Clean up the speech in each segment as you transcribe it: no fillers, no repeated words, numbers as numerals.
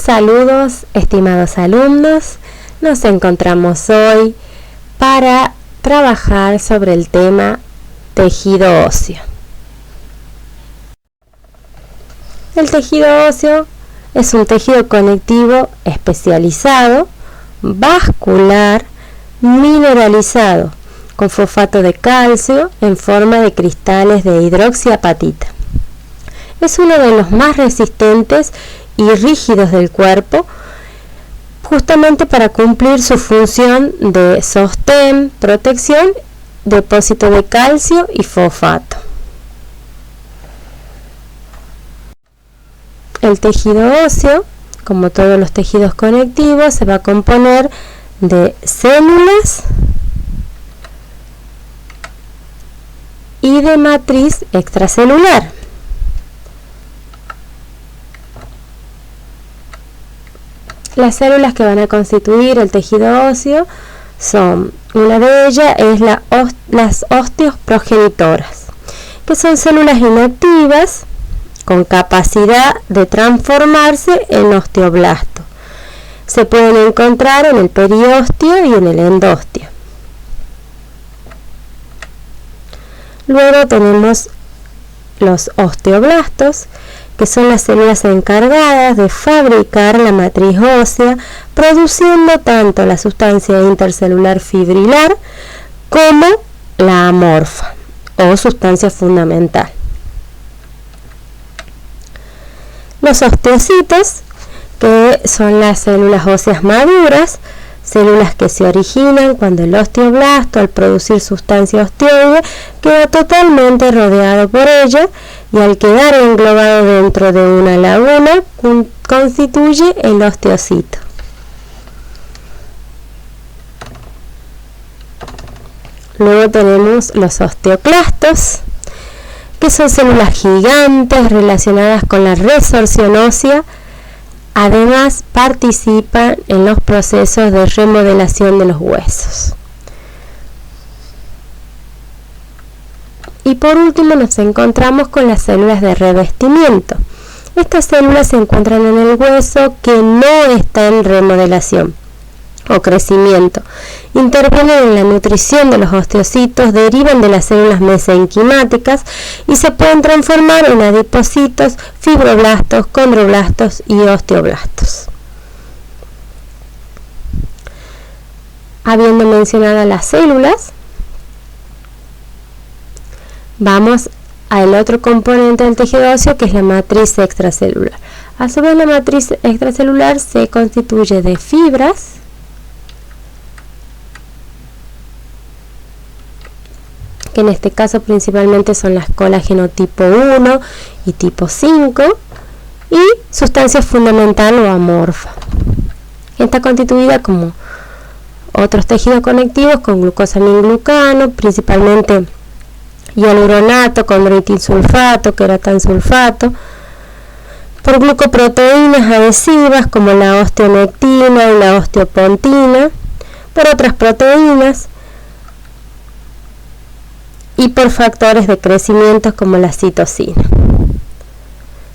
Saludos, estimados alumnos. Nos encontramos hoy para trabajar sobre el tema tejido óseo. El tejido óseo es un tejido conectivo especializado, vascular, mineralizado, con fosfato de calcio en forma de cristales de hidroxiapatita. Es uno de los más resistentes y rígidos del cuerpo, justamente para cumplir su función de sostén, protección, depósito de calcio y fosfato. El tejido óseo, como todos los tejidos conectivos, se va a componer de células y de matriz extracelular. Las células que van a constituir el tejido óseo son, una de ellas es las ósteos progenitoras, que son células inactivas con capacidad de transformarse en osteoblasto. Se pueden encontrar en el periósteo y en el endósteo. Luego tenemos los osteoblastos, que son las células encargadas de fabricar la matriz ósea, produciendo tanto la sustancia intercelular fibrilar como la amorfa o sustancia fundamental. Los osteocitos, que son las células óseas maduras, células que se originan cuando el osteoblasto, al producir sustancia osteoide, queda totalmente rodeado por ella y al quedar englobado dentro de una laguna constituye el osteocito. Luego tenemos los osteoclastos, que son células gigantes relacionadas con la resorción ósea. Además, participan en los procesos de remodelación de los huesos. Y por último nos encontramos con las células de revestimiento. Estas células se encuentran en el hueso que no está en remodelación o crecimiento. Intervienen en la nutrición de los osteocitos, derivan de las células mesenquimáticas y se pueden transformar en adipocitos, fibroblastos, condroblastos y osteoblastos. Habiendo mencionado las células, vamos al otro componente del tejido óseo, que es la matriz extracelular. A su vez, la matriz extracelular se constituye de fibras, que en este caso principalmente son las colágeno tipo 1 y tipo 5, y sustancia fundamental o amorfa. Está constituida como otros tejidos conectivos con glucosaminglucano, principalmente hialuronato, condroitinsulfato, queratansulfato, por glucoproteínas adhesivas como la osteonectina y la osteopontina, por otras proteínas y por factores de crecimiento como la citosina.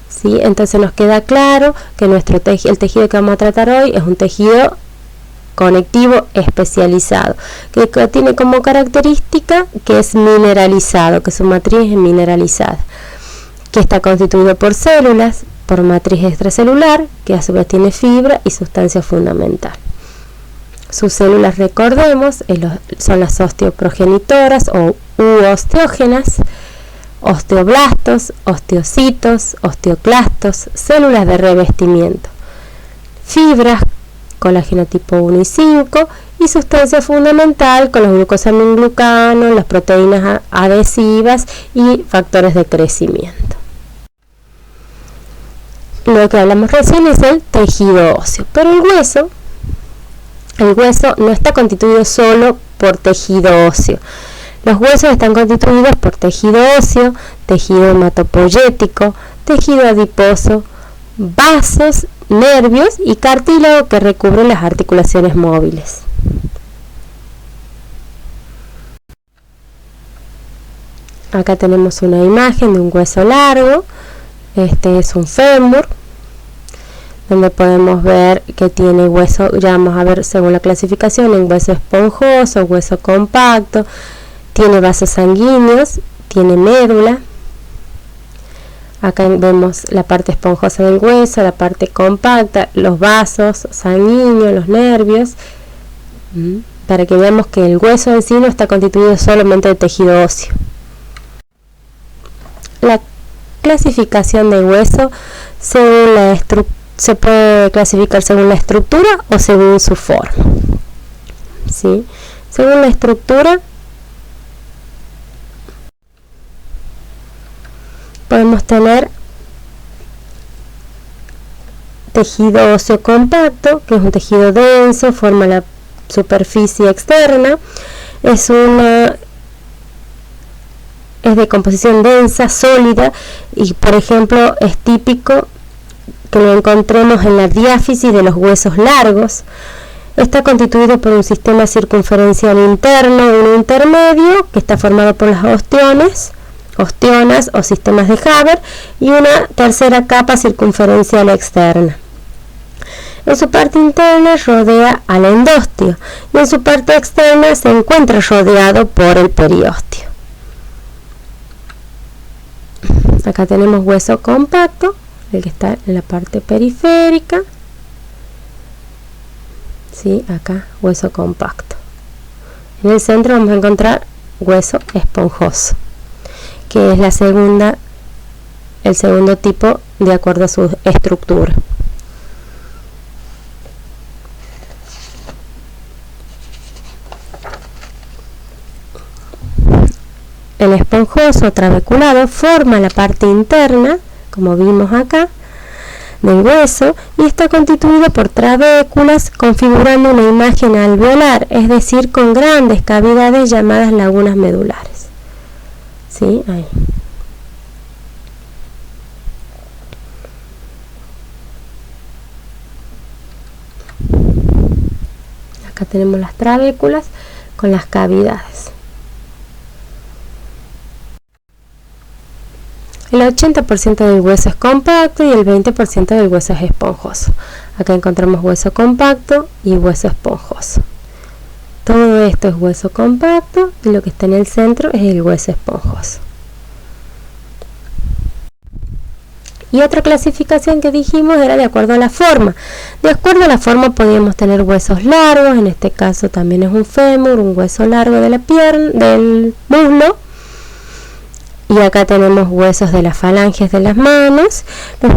¿Sí? Entonces nos queda claro que el tejido que vamos a tratar hoy es un tejido conectivo especializado, que tiene como característica que es mineralizado, que su matriz es mineralizada, que está constituido por células, por matriz extracelular, que a su vez tiene fibra y sustancia fundamental. Sus células, recordemos, son las osteoprogenitoras o osteógenas, osteoblastos, osteocitos, osteoclastos, células de revestimiento, fibras, colágeno tipo 1 y 5, y sustancia fundamental con los glucosaminglucanos, las proteínas adhesivas y factores de crecimiento. Lo que hablamos recién es el tejido óseo, pero el hueso no está constituido solo por tejido óseo. Los huesos están constituidos por tejido óseo, tejido hematopoyético, tejido adiposo, vasos, nervios y cartílago que recubren las articulaciones móviles. Acá tenemos una imagen de un hueso largo. Este es un fémur, donde podemos ver que tiene hueso, ya vamos a ver según la clasificación, en hueso esponjoso, hueso compacto, tiene vasos sanguíneos, tiene médula. Acá vemos la parte esponjosa del hueso, la parte compacta, los vasos sanguíneos, los nervios, para que veamos que el hueso en sí no está constituido solamente de tejido óseo. La clasificación del hueso según se puede clasificar según la estructura o según su forma. ¿Sí? Según la estructura podemos tener tejido óseo compacto, que es un tejido denso, forma la superficie externa, es de composición densa, sólida, y por ejemplo es típico que lo encontremos en la diáfisis de los huesos largos. Está constituido por un sistema circunferencial interno y uno intermedio, que está formado por las ostionas o sistemas de Haber, y una tercera capa circunferencial externa. En su parte interna rodea al endostio y en su parte externa se encuentra rodeado por el periósteo. Acá tenemos hueso compacto, el que está en la parte periférica. ¿Sí? Acá hueso compacto. En el centro vamos a encontrar hueso esponjoso, que es el segundo tipo de acuerdo a su estructura. El esponjoso trabeculado forma la parte interna, como vimos acá, del hueso, y está constituido por trabéculas configurando una imagen alveolar, es decir, con grandes cavidades llamadas lagunas medulares. ¿Sí? Ahí. Acá tenemos las trabéculas con las cavidades. El 80% del hueso es compacto y el 20% del hueso es esponjoso. Acá encontramos hueso compacto y hueso esponjoso. Todo esto es hueso compacto y lo que está en el centro es el hueso esponjoso. Y otra clasificación que dijimos era de acuerdo a la forma. De acuerdo a la forma podíamos tener huesos largos, en este caso también es un fémur, un hueso largo de la pierna, del muslo. Y acá tenemos huesos de las falanges de las manos. En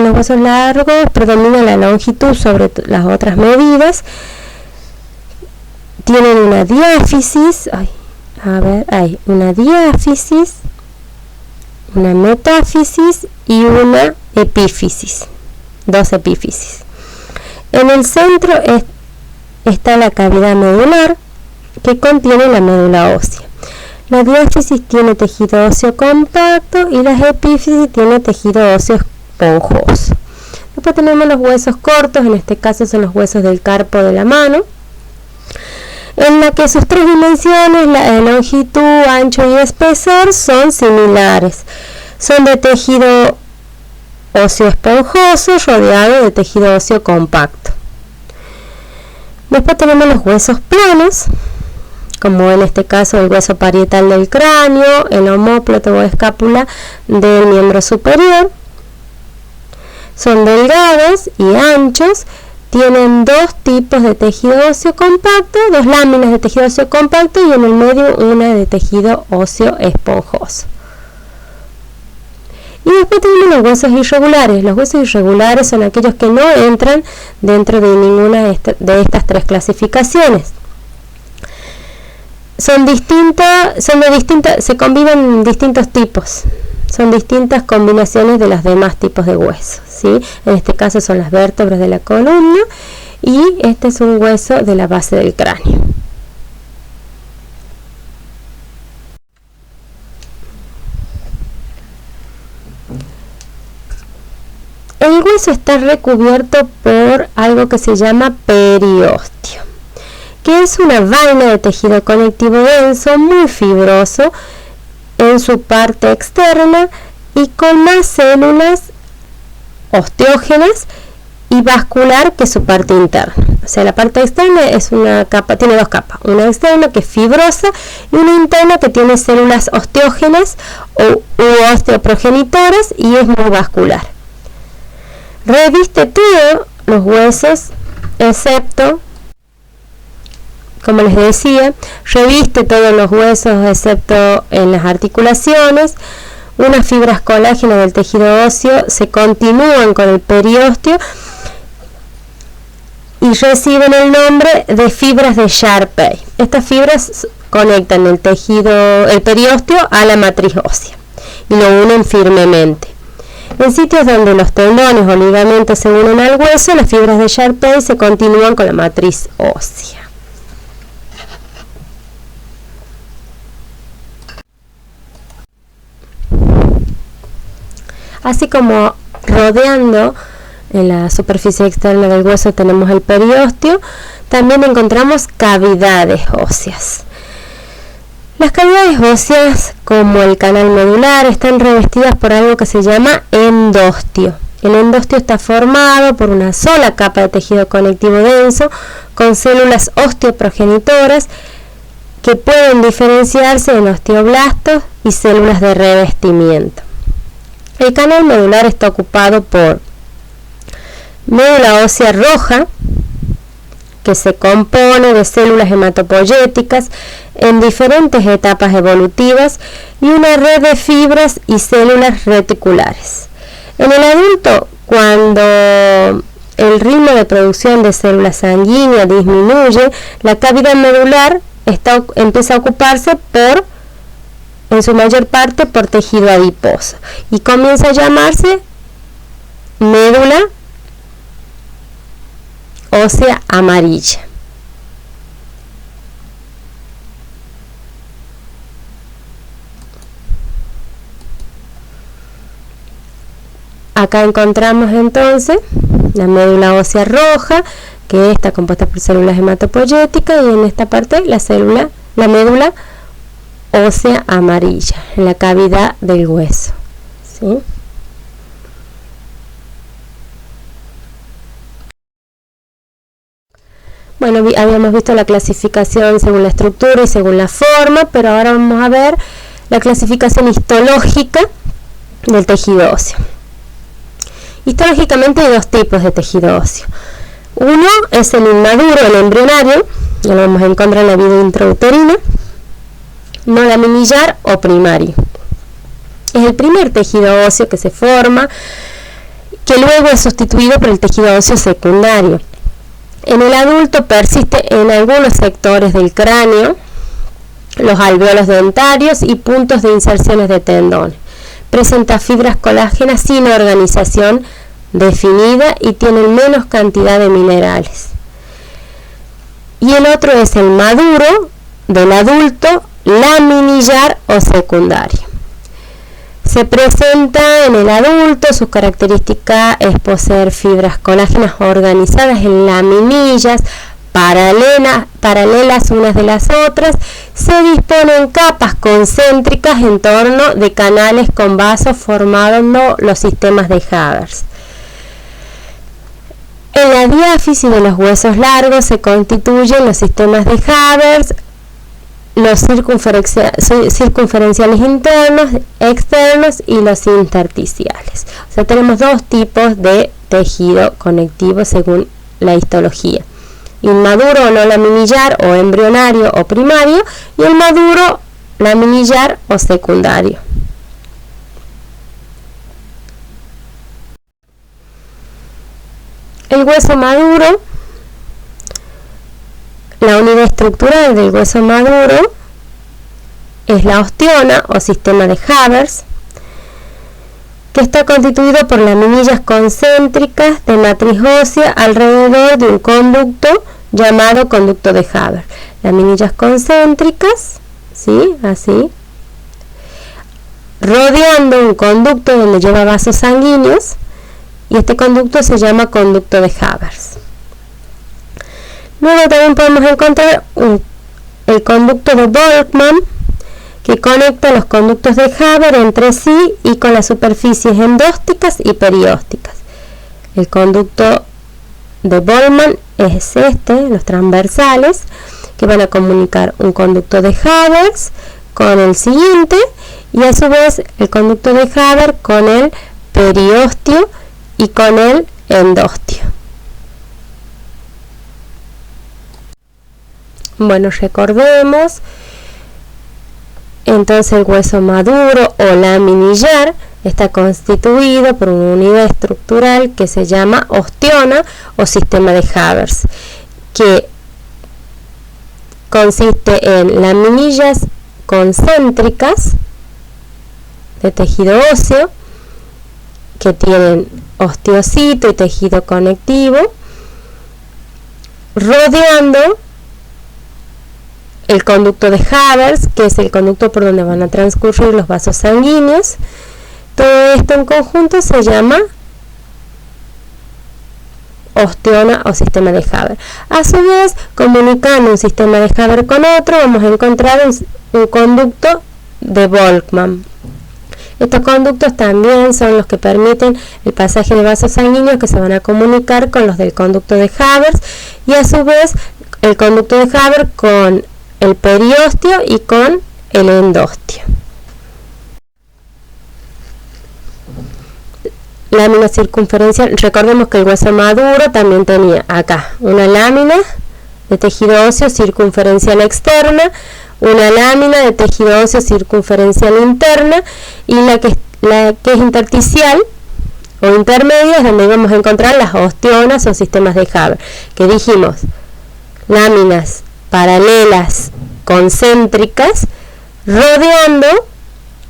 los huesos largos predomina la longitud sobre las otras medidas. Tienen una diáfisis, una diáfisis, una metáfisis y una epífisis, dos epífisis. En el centro está la cavidad medular, que contiene la médula ósea. La diáfisis tiene tejido óseo compacto y la epífisis tiene tejido óseo esponjoso. Después tenemos los huesos cortos, en este caso son los huesos del carpo de la mano, en la que sus tres dimensiones, la longitud, ancho y espesor, son similares. Son de tejido óseo esponjoso rodeado de tejido óseo compacto. Después tenemos los huesos planos, como en este caso el hueso parietal del cráneo, el omóplato o escápula del miembro superior. Son delgados y anchos, tienen dos tipos de tejido óseo compacto, dos láminas de tejido óseo compacto y en el medio una de tejido óseo esponjoso. Y después tenemos los huesos irregulares. Los huesos irregulares son aquellos que no entran dentro de ninguna de estas tres clasificaciones. Se combinan distintos tipos, son distintas combinaciones de los demás tipos de huesos, ¿sí? En este caso son las vértebras de la columna y este es un hueso de la base del cráneo. El hueso está recubierto por algo que se llama periósteo, que es una vaina de tejido conectivo denso, muy fibroso en su parte externa y con más células osteógenas y vascular, que es su parte interna. O sea, la parte externa es una capa, tiene dos capas, una externa que es fibrosa y una interna que tiene células osteógenas u osteoprogenitoras y es muy vascular. Reviste todos los huesos, excepto, como les decía, reviste todos los huesos excepto en las articulaciones. Unas fibras colágenas del tejido óseo se continúan con el periósteo y reciben el nombre de fibras de Sharpey. Estas fibras conectan el periósteo a la matriz ósea y lo unen firmemente. En sitios donde los tendones o ligamentos se unen al hueso, las fibras de Sharpey se continúan con la matriz ósea. Así como rodeando en la superficie externa del hueso tenemos el periósteo, también encontramos cavidades óseas. Las cavidades óseas, como el canal medular, están revestidas por algo que se llama endostio. El endostio está formado por una sola capa de tejido conectivo denso con células osteoprogenitoras que pueden diferenciarse en osteoblastos y células de revestimiento. El canal medular está ocupado por médula ósea roja, que se compone de células hematopoyéticas en diferentes etapas evolutivas y una red de fibras y células reticulares. En el adulto, cuando el ritmo de producción de células sanguíneas disminuye, la cavidad medular empieza a ocuparse en su mayor parte por tejido adiposo y comienza a llamarse médula ósea amarilla. Acá encontramos entonces la médula ósea roja, que está compuesta por células hematopoyéticas, y en esta parte la médula ósea amarilla, en la cavidad del hueso, ¿sí? Bueno, habíamos visto la clasificación según la estructura y según la forma, pero ahora vamos a ver la clasificación histológica del tejido óseo. Histológicamente hay dos tipos de tejido óseo. Uno es el inmaduro, el embrionario, ya lo vamos a encontrar en la vida intrauterina, no laminillar o primario. Es el primer tejido óseo que se forma, que luego es sustituido por el tejido óseo secundario. En el adulto persiste en algunos sectores del cráneo, los alvéolos dentarios y puntos de inserciones de tendones. Presenta fibras colágenas sin organización definida y tienen menos cantidad de minerales. Y el otro es el maduro del adulto, laminillar o secundario. Se presenta en el adulto, sus características es poseer fibras colágenas organizadas en laminillas, paralelas unas de las otras. Se disponen capas concéntricas en torno de canales con vasos formando los sistemas de Havers. En la diáfisis de los huesos largos se constituyen los sistemas de Havers, los circunferenciales internos, externos y los intersticiales. O sea, tenemos dos tipos de tejido conectivo según la histología: inmaduro o no laminillar o embrionario o primario, y el maduro laminillar o secundario. El hueso maduro, la unidad estructural del hueso maduro es la osteona o sistema de Havers, que está constituido por laminillas concéntricas de matriz ósea alrededor de un conducto llamado conducto de Havers. Laminillas concéntricas, ¿sí? Así, rodeando un conducto donde lleva vasos sanguíneos, y este conducto se llama conducto de Havers. Luego también podemos encontrar el conducto de Volkmann, que conecta los conductos de Havers entre sí y con las superficies endósticas y periósticas. El conducto de Boltzmann es los transversales, que van a comunicar un conducto de Haber con el siguiente, y a su vez el conducto de Haber con el periósteo y con el endósteo. Bueno, recordemos, entonces el hueso maduro o laminillar está constituido por una unidad estructural que se llama osteona o sistema de Haber, que consiste en laminillas concéntricas de tejido óseo que tienen osteocito y tejido conectivo, rodeando el conducto de Haber, que es el conducto por donde van a transcurrir los vasos sanguíneos. Todo esto en conjunto se llama osteona o sistema de Haber. A su vez, comunicando un sistema de Haber con otro, vamos a encontrar un conducto de Boltzmann. Estos conductos también son los que permiten el pasaje de vasos sanguíneos que se van a comunicar con los del conducto de Haber, y a su vez el conducto de Haber con el periósteo y con el endósteo. Lámina circunferencial. Recordemos que el hueso maduro también tenía acá una lámina de tejido óseo circunferencial externa, una lámina de tejido óseo circunferencial interna, y la que es intersticial o intermedia es donde vamos a encontrar las osteonas o sistemas de Haber, que dijimos láminas paralelas concéntricas rodeando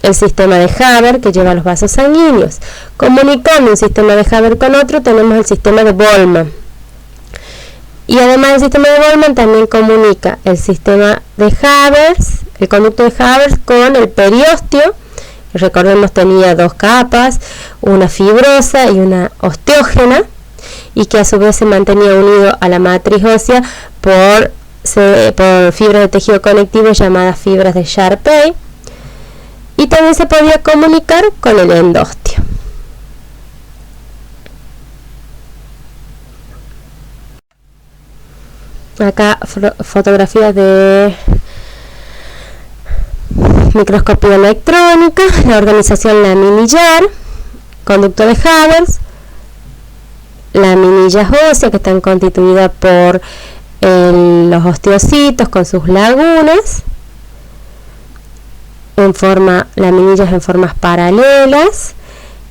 el sistema de Haber que lleva los vasos sanguíneos. Comunicando un sistema de Haber con otro tenemos el sistema de Boltzmann. Y además del sistema de Boltzmann también comunica el sistema de Haber, el conducto de Haber con el periósteo. Recordemos, tenía dos capas, una fibrosa y una osteógena, y que a su vez se mantenía unido a la matriz ósea por fibras de tejido conectivo llamadas fibras de Sharpey, y también se podía comunicar con el endósteo. Acá fotografías de microscopía electrónica, la organización laminillar, conducto de Haber, laminillas óseas que están constituidas por los osteocitos con sus lagunas, laminillas en formas paralelas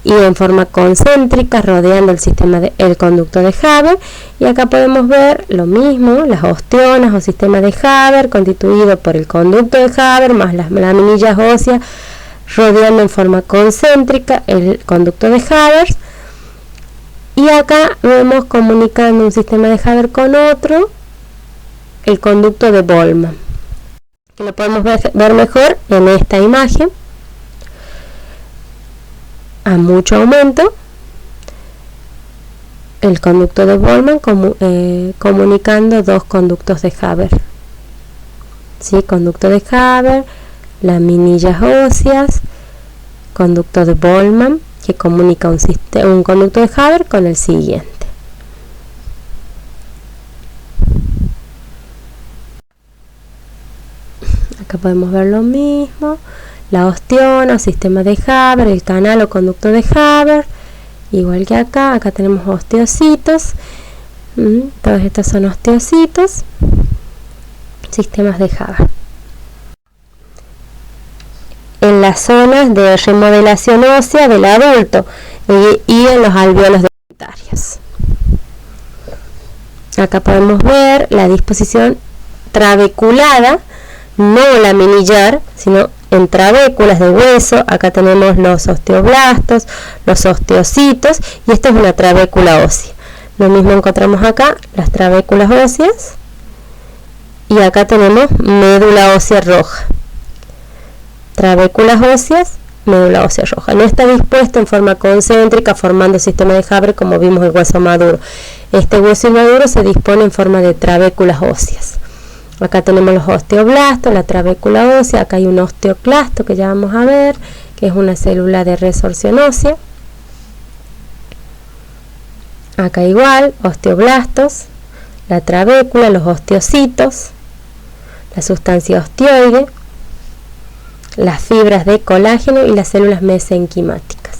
y en forma concéntrica rodeando el sistema el conducto de Haber. Y acá podemos ver lo mismo, las osteonas o sistema de Haber constituido por el conducto de Haber más las laminillas óseas rodeando en forma concéntrica el conducto de Haber. Y acá vemos comunicando un sistema de Haber con otro el conducto de Boltzmann, que lo podemos ver mejor en esta imagen a mucho aumento. El conducto de Boltzmann comunicando dos conductos de Haber, ¿sí? Conducto de Haber, laminillas óseas, conducto de Boltzmann que comunica un conducto de Haber con el siguiente. Acá podemos ver lo mismo, la osteona, sistema de Haber, el canal o conducto de Haber, igual que acá tenemos osteocitos, todos estos son osteocitos, sistemas de Haber. En las zonas de remodelación ósea del adulto y en los alvéolos deficitarios. Acá podemos ver la disposición trabeculada, no laminillar, sino en trabéculas de hueso. Acá tenemos los osteoblastos, los osteocitos, y esto es una trabécula ósea. Lo mismo encontramos acá, las trabéculas óseas, y acá tenemos médula ósea roja. Trabéculas óseas, médula ósea roja. No está dispuesto en forma concéntrica formando sistema de Haber como vimos el hueso maduro. Este hueso maduro se dispone en forma de trabéculas óseas. Acá tenemos los osteoblastos, la trabécula ósea. Acá hay un osteoclasto que ya vamos a ver, que es una célula de resorción ósea. Acá igual, osteoblastos, la trabécula, los osteocitos, la sustancia osteoide, las fibras de colágeno y las células mesenquimáticas.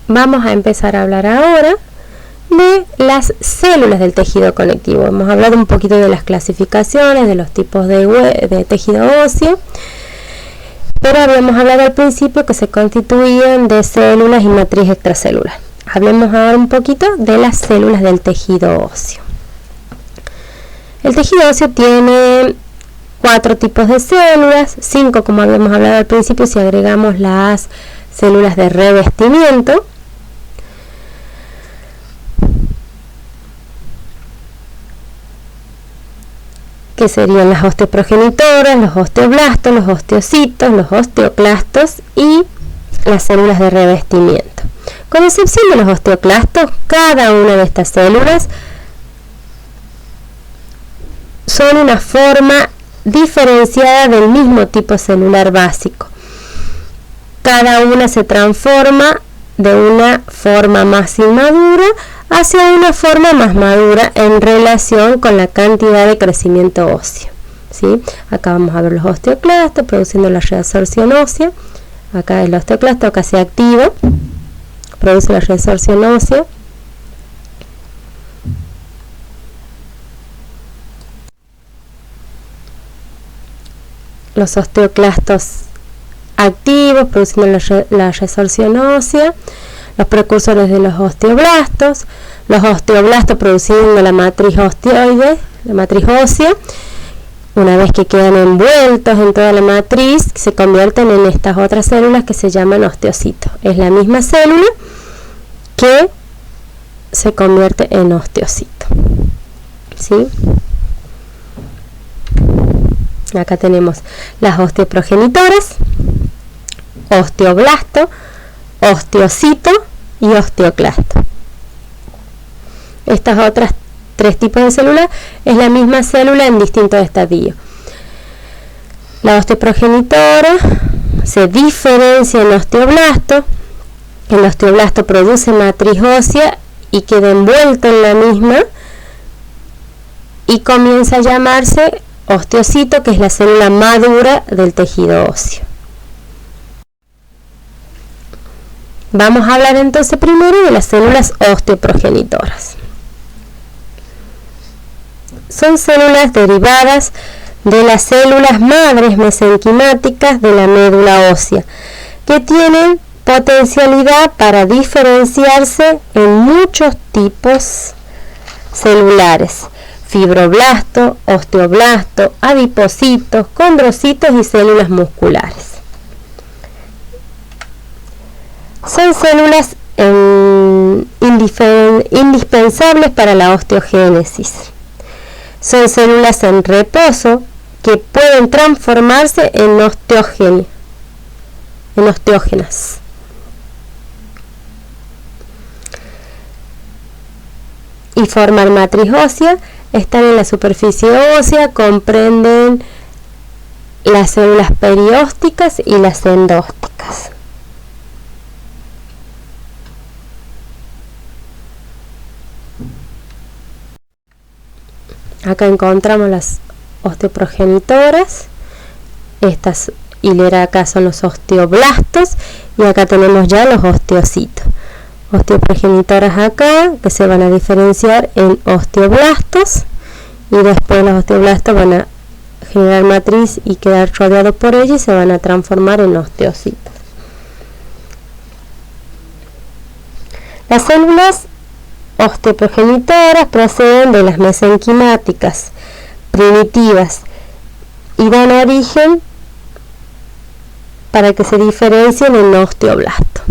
Vamos a empezar a hablar ahora de las células del tejido conectivo. Hemos hablado un poquito de las clasificaciones, de los tipos de tejido óseo, pero habíamos hablado al principio que se constituían de células y matriz extracelular. Hablemos ahora un poquito de las células del tejido óseo. El tejido óseo tiene 4 tipos de células, 5 como habíamos hablado al principio si agregamos las células de revestimiento. Que serían las osteoprogenitoras, los osteoblastos, los osteocitos, los osteoclastos y las células de revestimiento. Con excepción de los osteoclastos, cada una de estas células son una forma diferenciada del mismo tipo celular básico. Cada una se transforma de una forma más inmadura hacia una forma más madura en relación con la cantidad de crecimiento óseo. ¿Sí? Acá vamos a ver los osteoclastos produciendo la reabsorción ósea. Acá el osteoclasto acá se activa, produce la reabsorción ósea. Los osteoclastos activos produciendo la reabsorción ósea. Los precursores de los osteoblastos produciendo la matriz osteoide, la matriz ósea. Una vez que quedan envueltos en toda la matriz, se convierten en estas otras células que se llaman osteocitos. Es la misma célula que se convierte en osteocito. ¿Sí? Acá tenemos las osteoprogenitoras, osteoblasto, osteocito y osteoclasto. Estas otras 3 tipos de células es la misma célula en distintos estadios. La osteoprogenitora se diferencia en osteoblasto. El osteoblasto produce matriz ósea y queda envuelto en la misma y comienza a llamarse osteocito, que es la célula madura del tejido óseo. Vamos a hablar entonces primero de las células osteoprogenitoras. Son células derivadas de las células madres mesenquimáticas de la médula ósea, que tienen potencialidad para diferenciarse en muchos tipos celulares: fibroblasto, osteoblasto, adipocitos, condrocitos y células musculares. Son células indispensables para la osteogénesis. Son células en reposo que pueden transformarse en osteógenas. Y formar matriz ósea. Están en la superficie ósea, comprenden las células periósticas y las endósticas. Acá encontramos las osteoprogenitoras. Estas hileras acá son los osteoblastos y acá tenemos ya los osteocitos. Osteoprogenitoras acá que se van a diferenciar en osteoblastos y después los osteoblastos van a generar matriz y quedar rodeados por ella y se van a transformar en osteocitos. Las células osteoprogenitoras proceden de las mesenquimáticas primitivas y dan origen para que se diferencien en osteoblasto.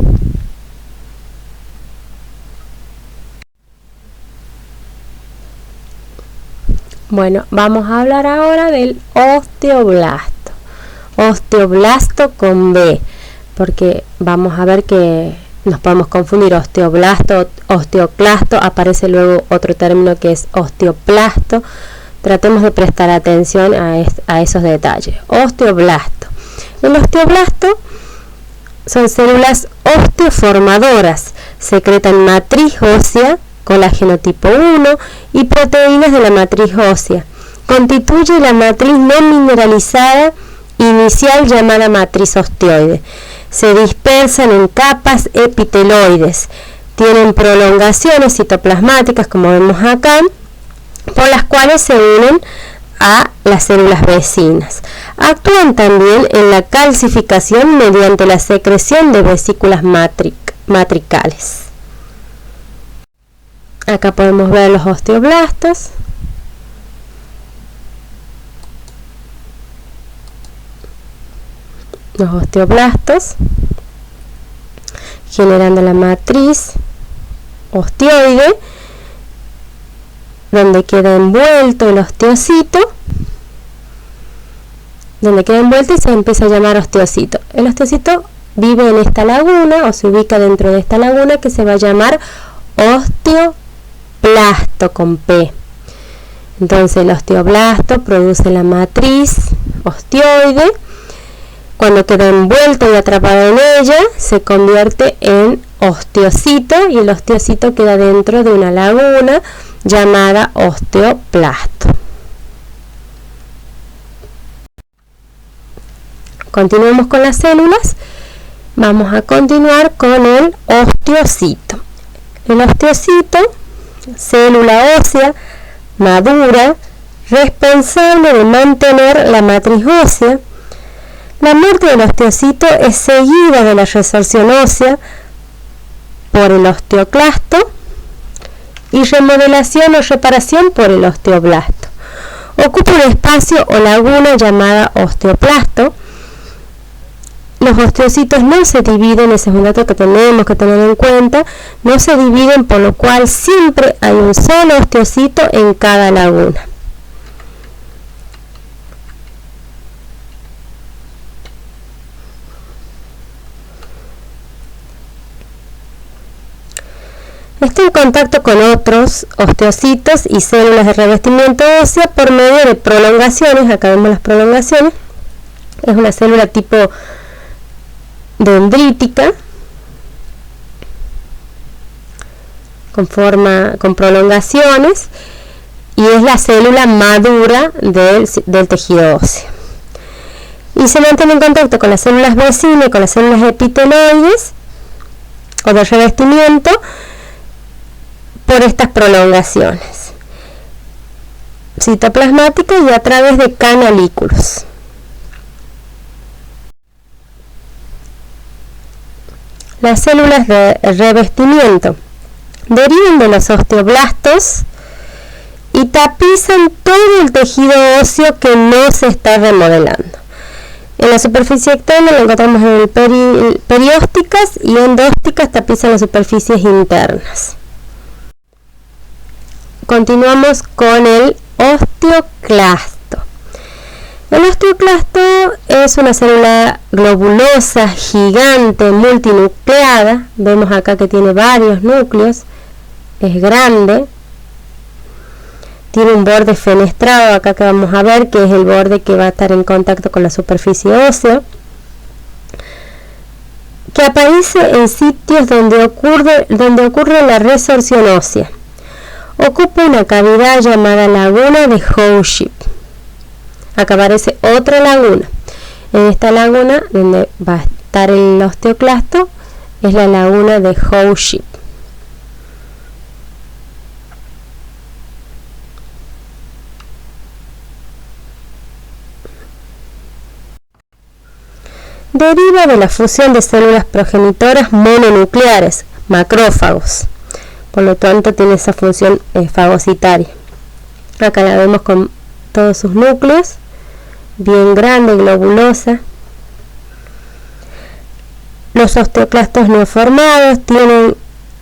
Bueno, vamos a hablar ahora del osteoblasto. Osteoblasto con B, porque vamos a ver que nos podemos confundir. Osteoblasto, osteoclasto, aparece luego otro término que es osteoplasto, tratemos de prestar atención a esos detalles. Osteoblasto. El osteoblasto son células osteoformadoras, secretan matriz ósea, colágeno tipo 1 y proteínas de la matriz ósea. Constituye la matriz no mineralizada inicial llamada matriz osteoide. Se dispersan en capas epiteloides. Tienen prolongaciones citoplasmáticas, como vemos acá, por las cuales se unen a las células vecinas. Actúan también en la calcificación mediante la secreción de vesículas matricales. Acá podemos ver los osteoblastos. Los osteoblastos generando la matriz osteoide, donde queda envuelto el osteocito, y se empieza a llamar osteocito. El osteocito vive en esta laguna o se ubica dentro de esta laguna que se va a llamar osteoplasto con P. Entonces el osteoblasto produce la matriz osteoide. Cuando queda envuelto y atrapado en ella, se convierte en osteocito y el osteocito queda dentro de una laguna llamada osteoplasto. Continuemos con las células. Vamos a continuar con el osteocito. El osteocito, célula ósea madura, responsable de mantener la matriz ósea. La muerte del osteocito es seguida de la resorción ósea por el osteoclasto y remodelación o reparación por el osteoblasto. Ocupa un espacio o laguna llamada osteoplasto. Los osteocitos no se dividen, ese es un dato que tenemos que tener en cuenta, no se dividen, por lo cual siempre hay un solo osteocito en cada laguna. Está en contacto con otros osteocitos y células de revestimiento ósea por medio de prolongaciones. Acá vemos las prolongaciones. Es una célula tipo dendrítica con prolongaciones y es la célula madura del tejido óseo. Y se mantiene en contacto con las células vecinas y con las células epiteloides o de revestimiento por estas prolongaciones citoplasmáticas y a través de canalículos. Las células de revestimiento derivan de los osteoblastos y tapizan todo el tejido óseo que no se está remodelando. En la superficie externa lo encontramos en periósticas y endósticas, tapizan las superficies internas. Continuamos con el osteoclasto. El osteoclasto es una célula globulosa, gigante, multinucleada. Vemos acá que tiene varios núcleos. Es grande. Tiene un borde fenestrado, acá que vamos a ver que es el borde que va a estar en contacto con la superficie ósea. Que aparece en sitios donde ocurre la resorción ósea. Ocupa una cavidad llamada laguna de Howship. Acá aparece otra laguna. En esta laguna, donde va a estar el osteoclasto, es la laguna de Howship. Deriva de la fusión de células progenitoras mononucleares, macrófagos. Por lo tanto, tiene esa función fagocitaria. Acá la vemos con todos sus núcleos, bien grande, globulosa. Los osteoclastos no formados tienen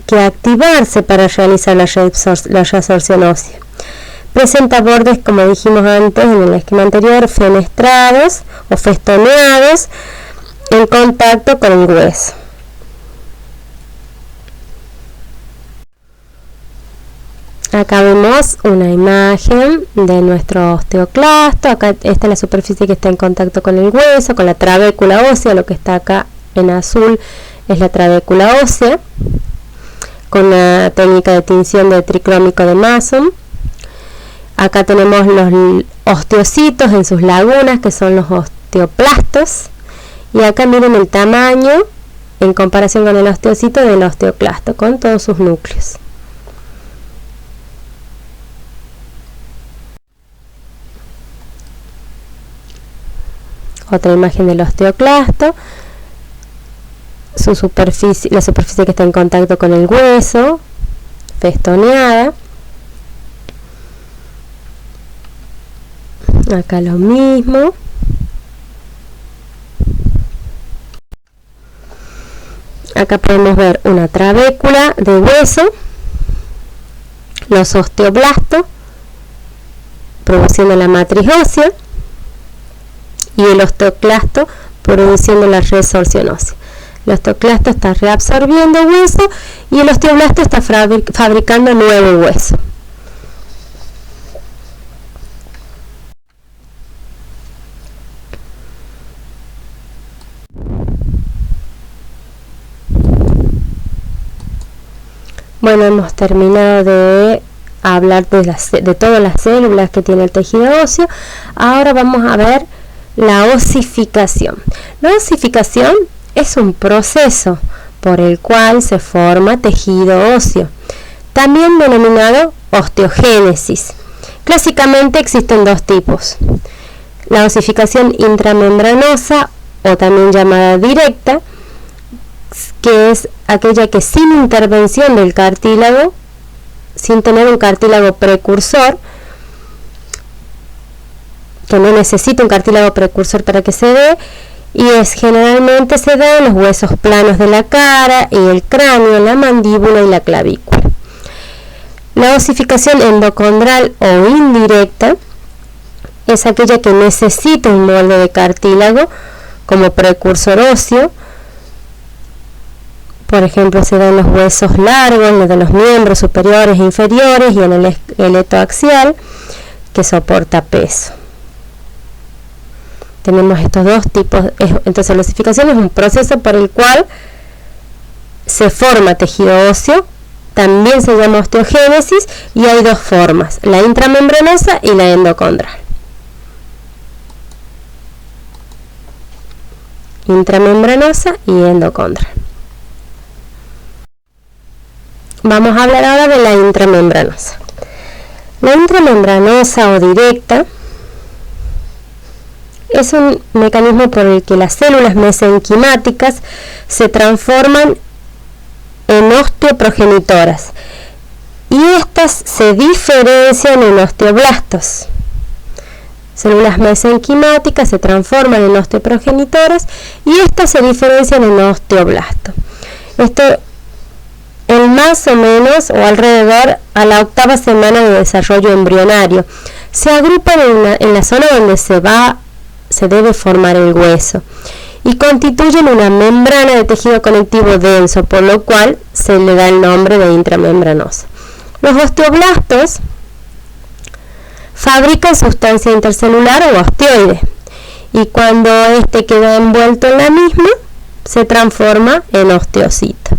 que activarse para realizar la resorción ósea. Presenta bordes, como dijimos antes en el esquema anterior, fenestrados o festoneados en contacto con el hueso. Acá vemos una imagen de nuestro osteoclasto. Acá esta es la superficie que está en contacto con el hueso, con la trabécula ósea. Lo que está acá en azul es la trabécula ósea, con una técnica de tinción de tricrómico de Mason. Acá tenemos los osteocitos en sus lagunas, que son los osteoplastos. Y acá miren el tamaño en comparación con el osteocito del osteoclasto, con todos sus núcleos. Otra imagen del osteoclasto, su superficie, la superficie que está en contacto con el hueso, festoneada. Acá lo mismo. Acá podemos ver una trabécula de hueso, los osteoblastos produciendo la matriz ósea y el osteoclasto produciendo la resorción ósea. El osteoclasto está reabsorbiendo hueso y el osteoblasto está fabricando nuevo hueso. Bueno, hemos terminado de hablar de todas las células que tiene el tejido óseo. Ahora vamos a ver la osificación. La osificación es un proceso por el cual se forma tejido óseo, también denominado osteogénesis. Clásicamente existen dos tipos: la osificación intramembranosa, o también llamada directa, que es aquella que sin intervención del cartílago, sin tener un cartílago precursor, que no necesita un cartílago precursor para que se dé, y generalmente se da en los huesos planos de la cara y el cráneo, la mandíbula y la clavícula. La osificación endocondral o indirecta es aquella que necesita un molde de cartílago como precursor óseo. Por ejemplo, se da en los huesos largos, los de los miembros superiores e inferiores, y en el esqueleto axial, que soporta peso. Tenemos estos dos tipos. Entonces, la osificación es un proceso por el cual se forma tejido óseo, también se llama osteogénesis, y hay dos formas: la intramembranosa y la endocondral. Intramembranosa y endocondral. Vamos a hablar ahora de la intramembranosa. La intramembranosa o directa es un mecanismo por el que las células mesenquimáticas se transforman en osteoprogenitoras y estas se diferencian en osteoblastos. Células mesenquimáticas se transforman en osteoprogenitoras y estas se diferencian en osteoblastos. Esto en más o menos o alrededor a la 8ª semana de desarrollo embrionario. Se agrupan en la zona donde se debe formar el hueso y constituyen una membrana de tejido conectivo denso, por lo cual se le da el nombre de intramembranosa. Los osteoblastos fabrican sustancia intercelular o osteoide, y cuando este queda envuelto en la misma, se transforma en osteocito.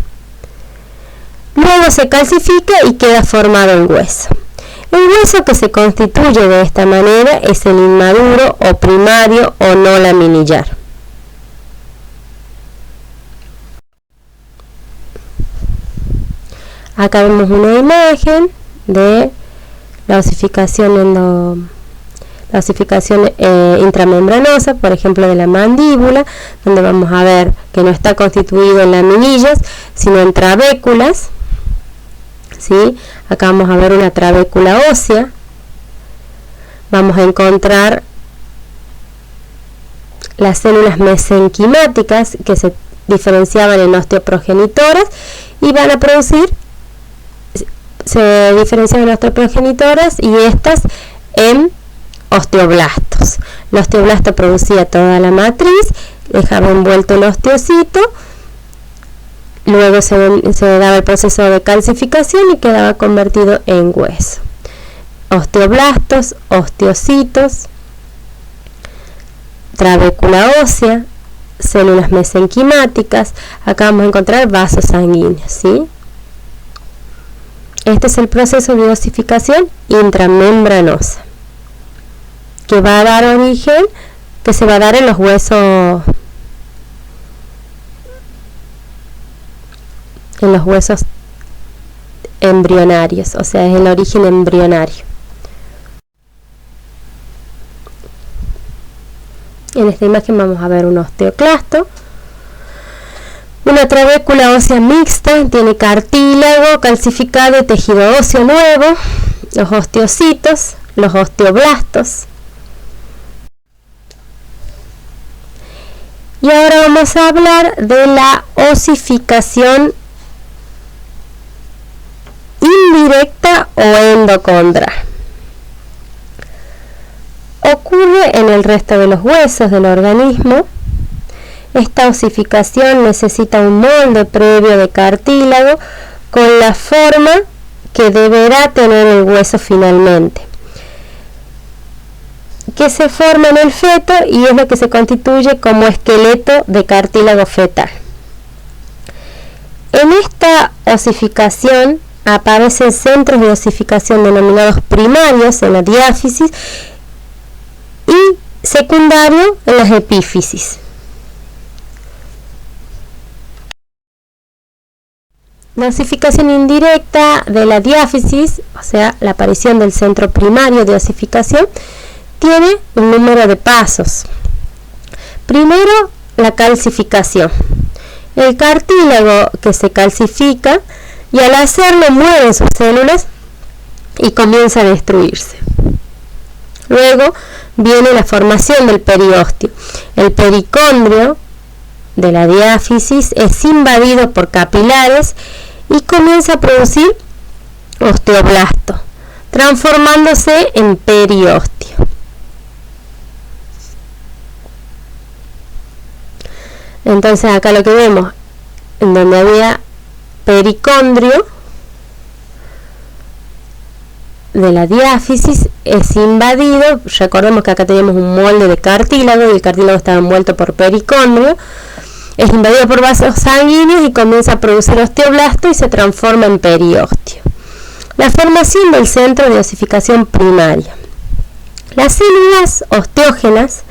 Luego se calcifica y queda formado el hueso. El hueso que se constituye de esta manera es el inmaduro o primario o no laminillar. Acá vemos una imagen de la osificación intramembranosa, por ejemplo de la mandíbula, donde vamos a ver que no está constituido en laminillas, sino en trabéculas. ¿Sí? Acá vamos a ver una trabécula ósea. Vamos a encontrar las células mesenquimáticas que se diferenciaban en osteoprogenitoras y van a producir, se diferencian en osteoprogenitoras y estas en osteoblastos. El osteoblasto producía toda la matriz, dejaba envuelto el osteocito, luego se daba el proceso de calcificación y quedaba convertido en hueso. Osteoblastos, osteocitos, trabécula ósea, células mesenquimáticas. Acá vamos a encontrar vasos sanguíneos, ¿sí? Este es el proceso de osificación intramembranosa, que va a dar origen, que se va a dar en los huesos, embrionarios, o sea, es el origen embrionario. En esta imagen vamos a ver un osteoclasto. Una trabécula ósea mixta, tiene cartílago calcificado y tejido óseo nuevo, los osteocitos, los osteoblastos. Y ahora vamos a hablar de la osificación indirecta o endocondral. Ocurre en el resto de los huesos del organismo. Esta osificación necesita un molde previo de cartílago con la forma que deberá tener el hueso finalmente, que se forma en el feto y es lo que se constituye como esqueleto de cartílago fetal. En esta osificación aparecen centros de osificación denominados primarios en la diáfisis y secundarios en las epífisis. La osificación indirecta de la diáfisis, o sea, la aparición del centro primario de osificación, tiene un número de pasos. Primero, la calcificación. El cartílago que se calcifica y al hacerlo mueren sus células y comienza a destruirse. Luego viene la formación del periósteo. El pericondrio de la diáfisis es invadido por capilares y comienza a producir osteoblasto, transformándose en periósteo. Entonces acá lo que vemos, en donde había pericondrio de la diáfisis, es invadido. Recordemos que acá tenemos un molde de cartílago y el cartílago estaba envuelto por pericondrio. Es invadido por vasos sanguíneos y comienza a producir osteoblasto y se transforma en periósteo. La formación del centro de osificación primaria. Las células osteógenas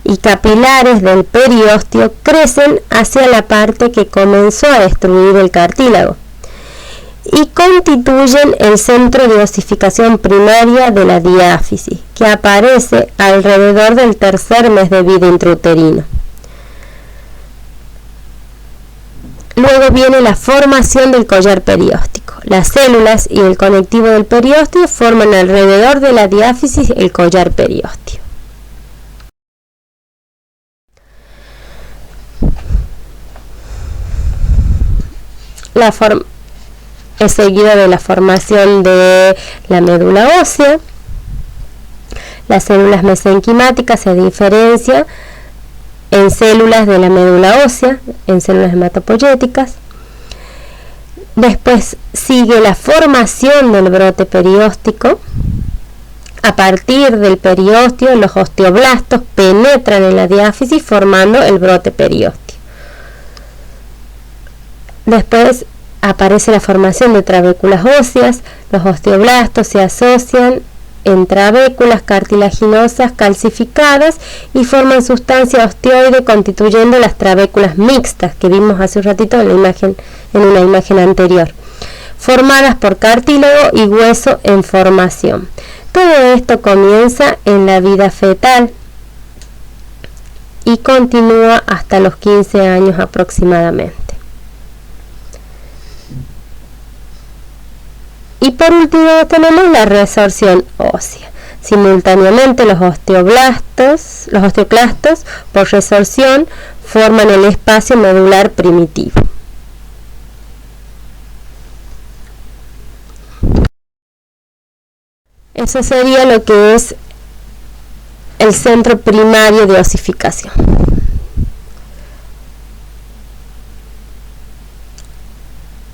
y capilares del periósteo crecen hacia la parte que comenzó a destruir el cartílago y constituyen el centro de osificación primaria de la diáfisis, que aparece alrededor del tercer mes de vida intrauterino. Luego viene la formación del collar perióstico. Las células y el conectivo del periósteo forman alrededor de la diáfisis el collar periósteo. Es seguida de la formación de la médula ósea. Las células mesenquimáticas se diferencian en células de la médula ósea, en células hematopoyéticas. Después sigue la formación del brote perióstico. A partir del periósteo, los osteoblastos penetran en la diáfisis formando el brote periósteo. Después aparece la formación de trabéculas óseas. Los osteoblastos se asocian en trabéculas cartilaginosas calcificadas y forman sustancia osteoide constituyendo las trabéculas mixtas que vimos hace un ratito en una imagen anterior, formadas por cartílago y hueso en formación. Todo esto comienza en la vida fetal y continúa hasta los 15 años aproximadamente. Y por último tenemos la resorción ósea. Simultáneamente los osteoclastos por resorción forman el espacio medular primitivo. Eso sería lo que es el centro primario de osificación.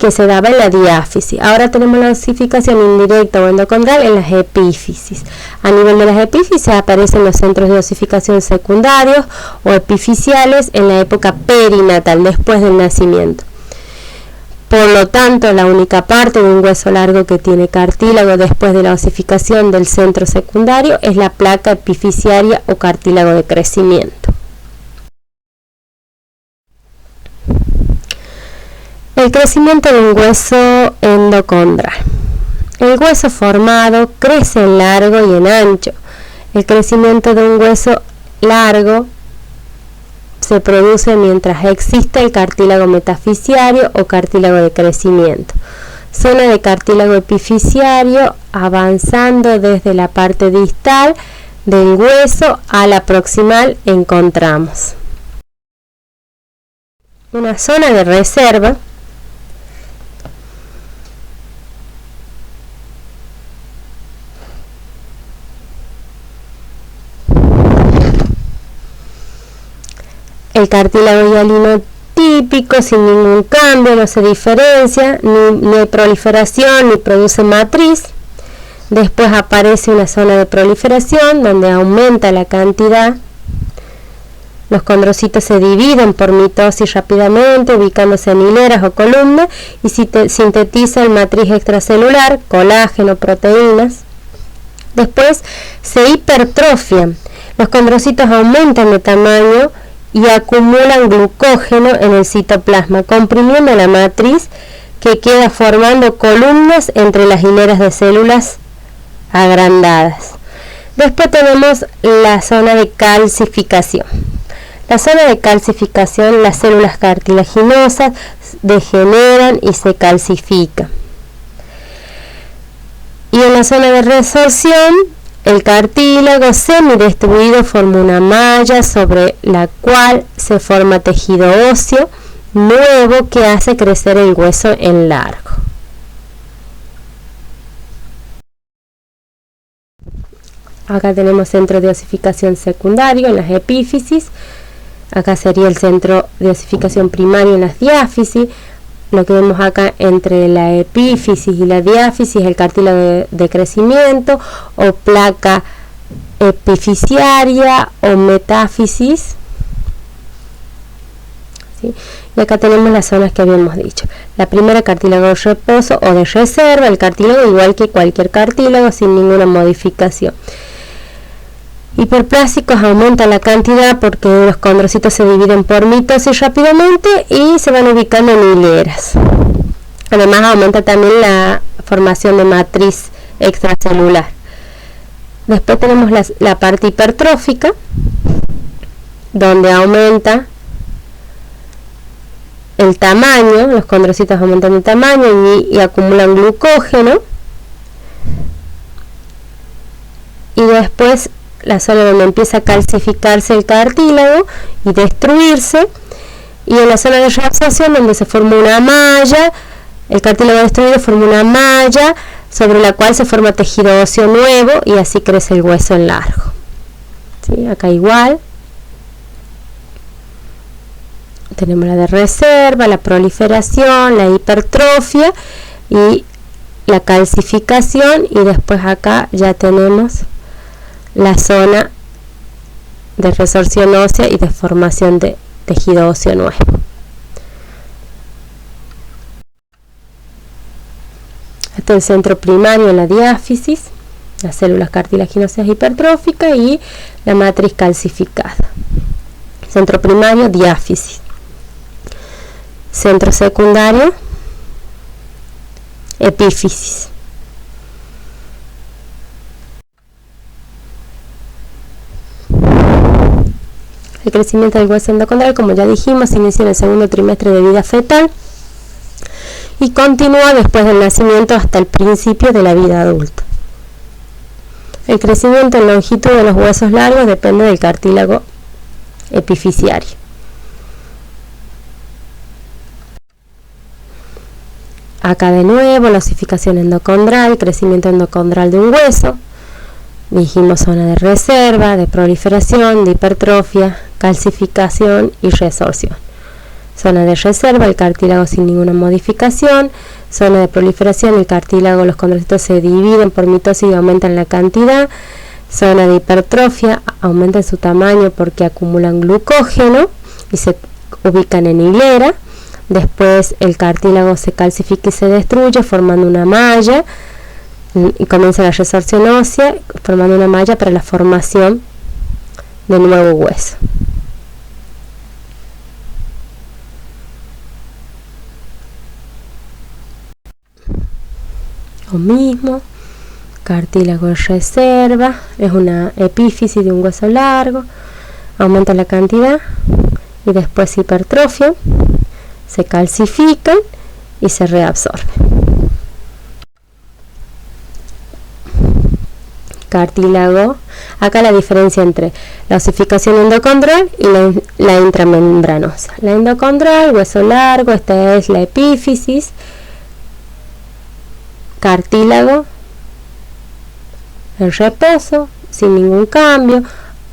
que se daba en la diáfisis. Ahora tenemos la osificación indirecta o endocondral en las epífisis. A nivel de las epífisis aparecen los centros de osificación secundarios o epifisiales en la época perinatal, después del nacimiento. Por lo tanto, la única parte de un hueso largo que tiene cartílago después de la osificación del centro secundario es la placa epifisiaria o cartílago de crecimiento. El crecimiento de un hueso endocondral. El hueso formado crece en largo y en ancho. El crecimiento de un hueso largo se produce mientras existe el cartílago metafisiario o cartílago de crecimiento. Zona de cartílago epifisiario avanzando desde la parte distal del hueso a la proximal encontramos una zona de reserva el cartílago hialino típico, sin ningún cambio, no se diferencia, ni hay proliferación, ni produce matriz. Después aparece una zona de proliferación donde aumenta la cantidad. Los condrocitos se dividen por mitosis rápidamente, ubicándose en hileras o columnas, y sintetizan matriz extracelular, colágeno, proteínas. Después se hipertrofian. Los condrocitos aumentan de tamaño y acumulan glucógeno en el citoplasma, comprimiendo la matriz que queda formando columnas entre las hileras de células agrandadas. Después tenemos la zona de calcificación. La zona de calcificación, las células cartilaginosas degeneran y se calcifican. Y en la zona de resorción, el cartílago semidestruido forma una malla sobre la cual se forma tejido óseo nuevo que hace crecer el hueso en largo. Acá tenemos centro de osificación secundario en las epífisis. Acá sería el centro de osificación primario en las diáfisis. Lo que vemos acá entre la epífisis y la diáfisis es el cartílago de crecimiento o placa epifisiaria o metáfisis. ¿Sí? Y acá tenemos las zonas que habíamos dicho. La primera, cartílago de reposo o de reserva, el cartílago igual que cualquier cartílago sin ninguna modificación. Hiperplásicos, aumenta la cantidad porque los condrocitos se dividen por mitosis rápidamente y se van ubicando en hileras. Además aumenta también la formación de matriz extracelular. Después tenemos la parte hipertrófica, donde aumenta el tamaño, los condrocitos aumentan el tamaño y acumulan glucógeno. Y después la zona donde empieza a calcificarse el cartílago y destruirse, y en la zona de reabsorción donde se forma una malla, el cartílago destruido forma una malla sobre la cual se forma tejido óseo nuevo y así crece el hueso en largo. ¿Sí? Acá igual tenemos la de reserva, la proliferación, la hipertrofia y la calcificación, y después acá ya tenemos la zona de resorción ósea y de formación de tejido óseo nuevo. Este es el centro primario en la diáfisis, las células cartilaginosas hipertróficas y la matriz calcificada. Centro primario, diáfisis. Centro secundario, epífisis. El crecimiento del hueso endocondral, como ya dijimos, se inicia en el segundo trimestre de vida fetal y continúa después del nacimiento hasta el principio de la vida adulta. El crecimiento en longitud de los huesos largos depende del cartílago epifisiario. Acá de nuevo la osificación endocondral, crecimiento endocondral de un hueso. Dijimos zona de reserva, de proliferación, de hipertrofia, calcificación y resorción. Zona de reserva, el cartílago sin ninguna modificación. Zona de proliferación, el cartílago, los condrocitos se dividen por mitosis y aumentan la cantidad. Zona de hipertrofia, aumentan su tamaño porque acumulan glucógeno y se ubican en hilera. Después el cartílago se calcifica y se destruye formando una malla y comienza la resorción ósea formando una malla para la formación de nuevo hueso. Lo mismo, cartílago de reserva, es una epífisis de un hueso largo, aumenta la cantidad y después hipertrofia, se calcifican y se reabsorben. Cartílago, acá la diferencia entre la osificación endocondral y la intramembranosa. La endocondral, hueso largo, esta es la epífisis, cartílago en reposo, sin ningún cambio.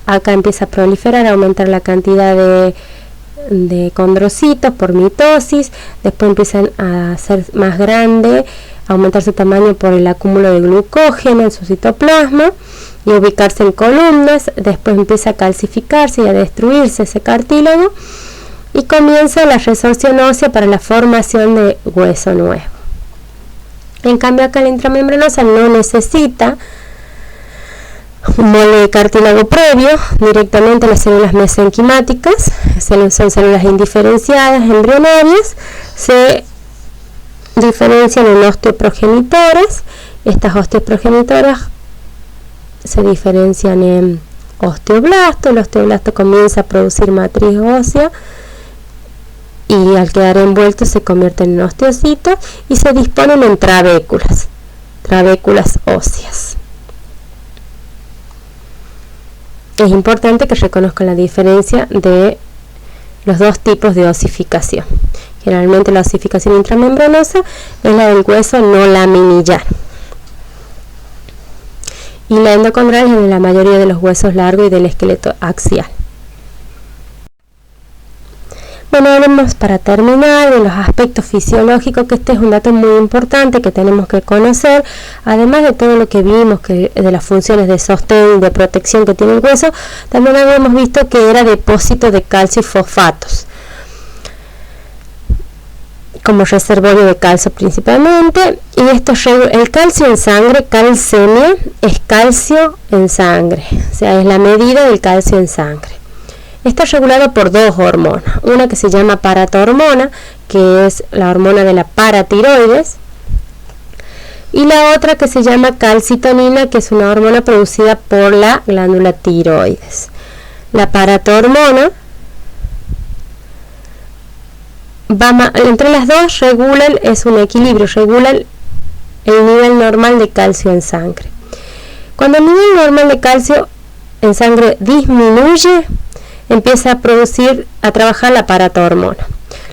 Acá empieza a proliferar, a aumentar la cantidad de condrocitos por mitosis, después empiezan a ser más grande, a aumentar su tamaño por el acúmulo de glucógeno en su citoplasma y ubicarse en columnas, después empieza a calcificarse y a destruirse ese cartílago y comienza la resorción ósea para la formación de hueso nuevo. En cambio acá la intramembranosa no necesita un molde de cartílago previo, directamente las células mesenquimáticas, son células indiferenciadas, embrionarias, se diferencian en osteoprogenitoras. Estas osteoprogenitoras se diferencian en osteoblasto. El osteoblasto comienza a producir matriz ósea y al quedar envuelto se convierten en osteocitos y se disponen en trabéculas óseas. Es importante que reconozcan la diferencia de los dos tipos de osificación. Generalmente la osificación intramembranosa es la del hueso no laminillar y la endocondral es en la mayoría de los huesos largos y del esqueleto axial. Bueno, hablemos para terminar de los aspectos fisiológicos, que este es un dato muy importante que tenemos que conocer, además de todo lo que vimos que de las funciones de sostén y de protección que tiene el hueso. También habíamos visto que era depósito de calcio y fosfatos, como reservorio de calcio principalmente, y esto el calcio en sangre, calcemia, es calcio en sangre, o sea, es la medida del calcio en sangre. Está regulado por dos hormonas, una que se llama paratormona, que es la hormona de la paratiroides, y la otra que se llama calcitonina, que es una hormona producida por la glándula tiroides. La paratormona, entre las dos regulan, es un equilibrio, regulan el nivel normal de calcio en sangre. Cuando el nivel normal de calcio en sangre disminuye, empieza a trabajar la paratormona.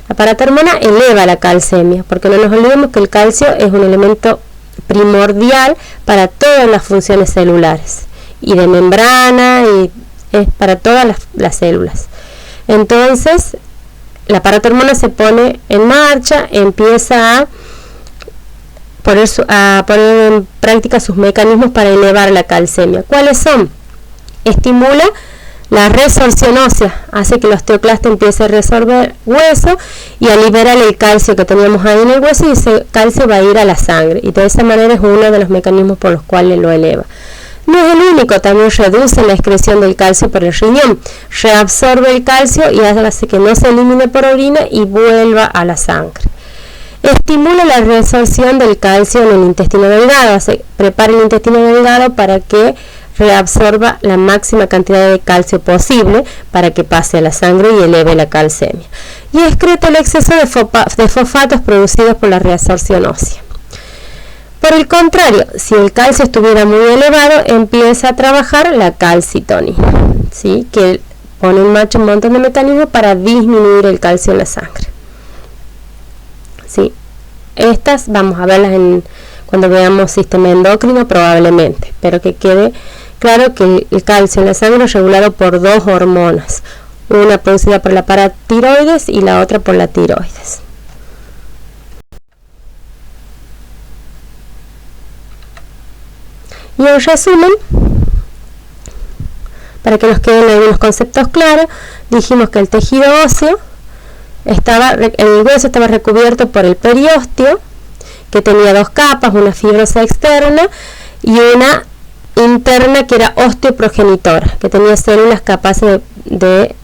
La paratormona eleva la calcemia, porque no nos olvidemos que el calcio es un elemento primordial para todas las funciones celulares y de membrana, y es para todas las células. Entonces la paratormona se pone en marcha, empieza a poner en práctica sus mecanismos para elevar la calcemia. ¿Cuáles son? Estimula la resorción ósea, hace que el osteoclasto empiece a resorber hueso y a liberar el calcio que teníamos ahí en el hueso, y ese calcio va a ir a la sangre, y de esa manera es uno de los mecanismos por los cuales lo eleva. No es el único, también reduce la excreción del calcio por el riñón, reabsorbe el calcio y hace que no se elimine por orina y vuelva a la sangre. Estimula la resorción del calcio en el intestino delgado, prepara el intestino delgado para que reabsorba la máxima cantidad de calcio posible para que pase a la sangre y eleve la calcemia. Y excreta el exceso de fosfatos producidos por la reabsorción ósea. Por el contrario, si el calcio estuviera muy elevado, empieza a trabajar la calcitonina, ¿sí? Que pone en marcha un montón de mecanismos para disminuir el calcio en la sangre. ¿Sí? Estas vamos a verlas cuando veamos sistema endocrino probablemente, pero que quede claro que el calcio en la sangre es regulado por dos hormonas, una producida por la paratiroides y la otra por la tiroides. Y en resumen, para que nos queden algunos conceptos claros, dijimos que el tejido óseo el hueso estaba recubierto por el periósteo, que tenía dos capas, una fibrosa externa y una interna que era osteoprogenitora, que tenía células capaces de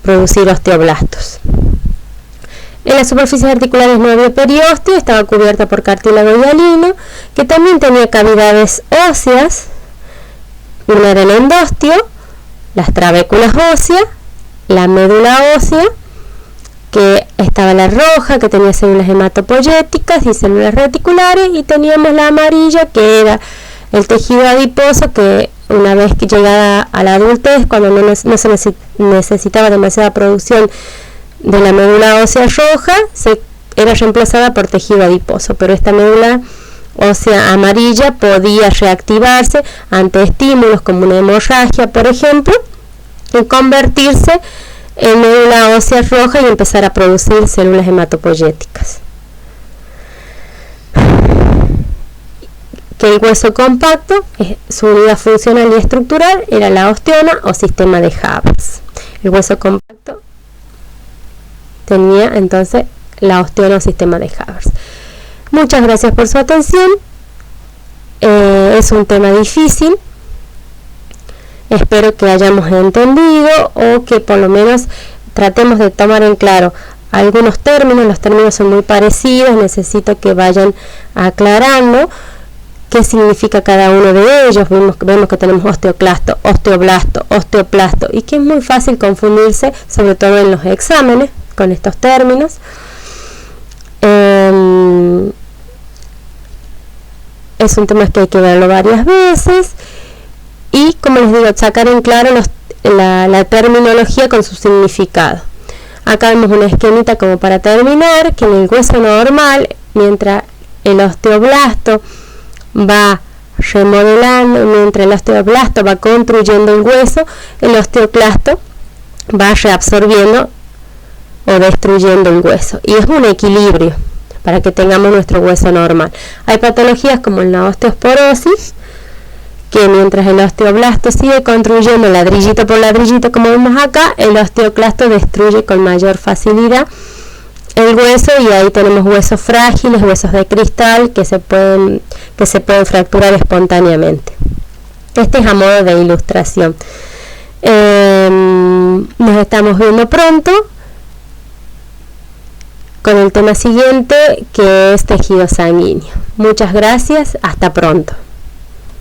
producir osteoblastos. En las superficies articulares no había periósteo, estaba cubierta por cartílago hialino, que también tenía cavidades óseas. Una era el endostio, las trabéculas óseas, la médula ósea, que estaba la roja, que tenía células hematopoyéticas y células reticulares, y teníamos la amarilla, que era el tejido adiposo, que una vez que llegaba a la adultez, cuando no se necesitaba demasiada producción de la médula ósea roja, era reemplazada por tejido adiposo, pero esta médula ósea amarilla podía reactivarse ante estímulos como una hemorragia, por ejemplo, y convertirse en médula ósea roja y empezar a producir células hematopoyéticas. Que el hueso compacto, su unidad funcional y estructural era la osteona o sistema de Haber. El hueso compacto tenía entonces la osteona o sistema de Haber. Muchas gracias por su atención. Es un tema difícil. Espero que hayamos entendido, o que por lo menos tratemos de tomar en claro algunos términos. Los términos son muy parecidos, necesito que vayan aclarando qué significa cada uno de ellos. Vemos que tenemos osteoclasto, osteoblasto, osteoplasto, y que es muy fácil confundirse, sobre todo en los exámenes, con estos términos. Es un tema que hay que verlo varias veces, y como les digo, sacar en claro la terminología con su significado. Acá vemos una esquemita como para terminar, que en el hueso normal, mientras el osteoblasto va remodelando, mientras el osteoblasto va construyendo el hueso, el osteoclasto va reabsorbiendo o destruyendo el hueso, y es un equilibrio para que tengamos nuestro hueso normal. Hay patologías como la osteosporosis, que mientras el osteoblasto sigue construyendo ladrillito por ladrillito, como vemos acá, el osteoclasto destruye con mayor facilidad el hueso, y ahí tenemos huesos frágiles, huesos de cristal que se pueden fracturar espontáneamente. Este es a modo de ilustración. Nos estamos viendo pronto con el tema siguiente, que es tejido sanguíneo. Muchas gracias, hasta pronto.